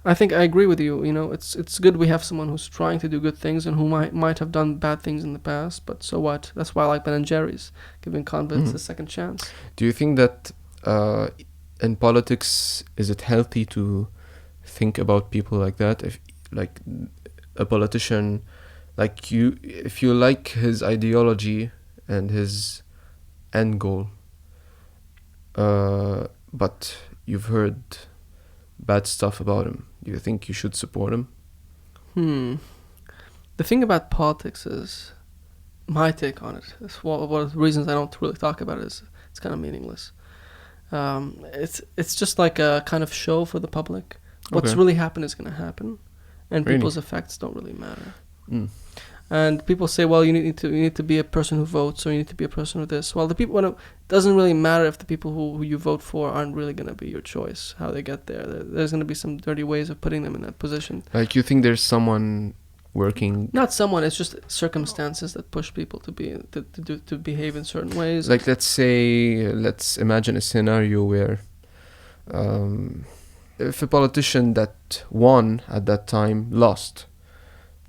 I think I agree with you. It's good we have someone who's trying to do good things and who might have done bad things in the past, but so what? That's why I like Ben and Jerry's, giving convicts a second chance. Do you think that in politics, is it healthy to think about people like that? If like a politician, like if you like his ideology and his end goal, but you've heard bad stuff about him, do you think you should support him? The thing about politics is, my take on it is one of the reasons I don't really talk about it is it's kind of meaningless. It's just like a kind of show for the public. What's really happened is going to happen, and people's effects don't really matter. And people say, well, you need to be a person who votes, or you need to be a person who this. Well, it doesn't really matter if the people who you vote for aren't really going to be your choice. How they get there, there's going to be some dirty ways of putting them in that position. Like, you think there's someone working? Not someone. It's just circumstances that push people to behave in certain ways. Like, let's imagine a scenario where, if a politician that won at that time lost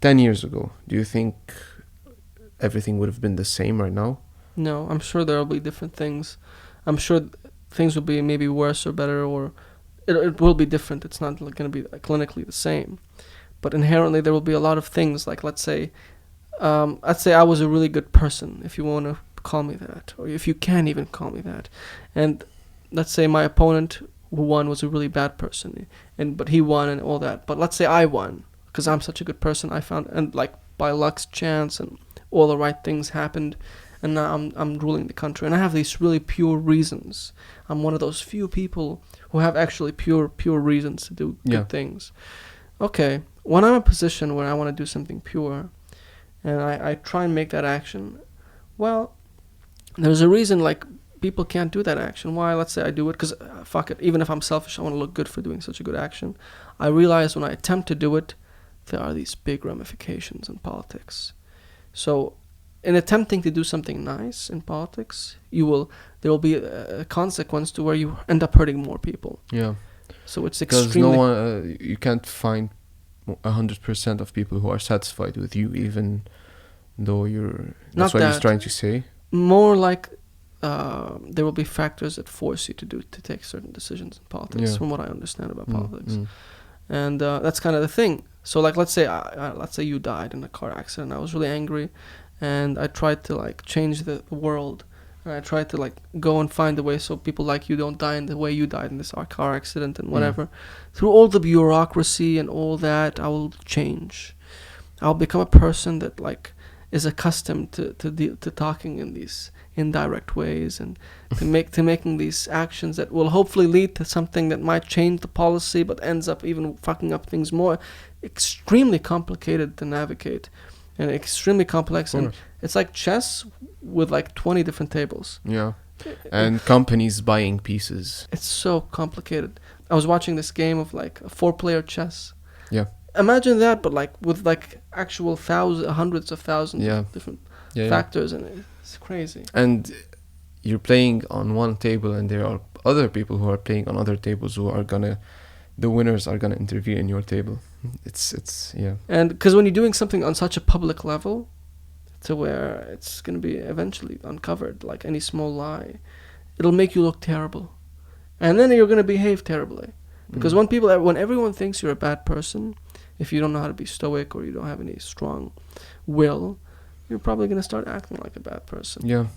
10 years ago, do you think everything would have been the same right now? No, I'm sure there will be different things. I'm sure things will be maybe worse or better, or it will be different. It's not going to be clinically the same. But inherently there will be a lot of things, like let's say I was a really good person, if you want to call me that, or if you can even call me that. And let's say my opponent who won was a really bad person, but he won and all that. But let's say I won, because I'm such a good person, I found, and like by luck's chance and all the right things happened, and now I'm ruling the country, and I have these really pure reasons. I'm one of those few people who have actually pure reasons to do good things. Okay, when I'm in a position where I want to do something pure, and I try and make that action, well, there's a reason like people can't do that action. Why? Let's say I do it because fuck it, even if I'm selfish, I want to look good for doing such a good action. I realize when I attempt to do it, there are these big ramifications in politics. So in attempting to do something nice in politics, there will be a consequence to where you end up hurting more people. Yeah. So it's extremely... Because you can't find 100% of people who are satisfied with you, even though that's what you're trying to say. More like there will be factors that force you to take certain decisions in politics, from what I understand about politics. And that's kind of the thing. So like let's say you died in a car accident. I was really angry, and I tried to like change the world, and I tried to like go and find a way so people like you don't die in the way you died in this car accident and whatever. Through all the bureaucracy and all that, I will change. I'll become a person that like is accustomed to talking in these indirect ways, and to making these actions that will hopefully lead to something that might change the policy but ends up even fucking up things more. Extremely complicated to navigate, and extremely complex, and it's like chess with like 20 different tables. Yeah. And companies buying pieces. It's so complicated. I was watching this game of like a 4-player chess. Yeah. Imagine that, but like with like actual hundreds of thousands of different factors, and it's crazy. And you're playing on one table, and there are other people who are playing on other tables who are the winners are gonna intervene in your table. It's And because when you're doing something on such a public level, to where it's gonna be eventually uncovered, like any small lie, it'll make you look terrible, and then you're gonna behave terribly. Because when everyone thinks you're a bad person, if you don't know how to be stoic or you don't have any strong will, you're probably gonna start acting like a bad person. Yeah.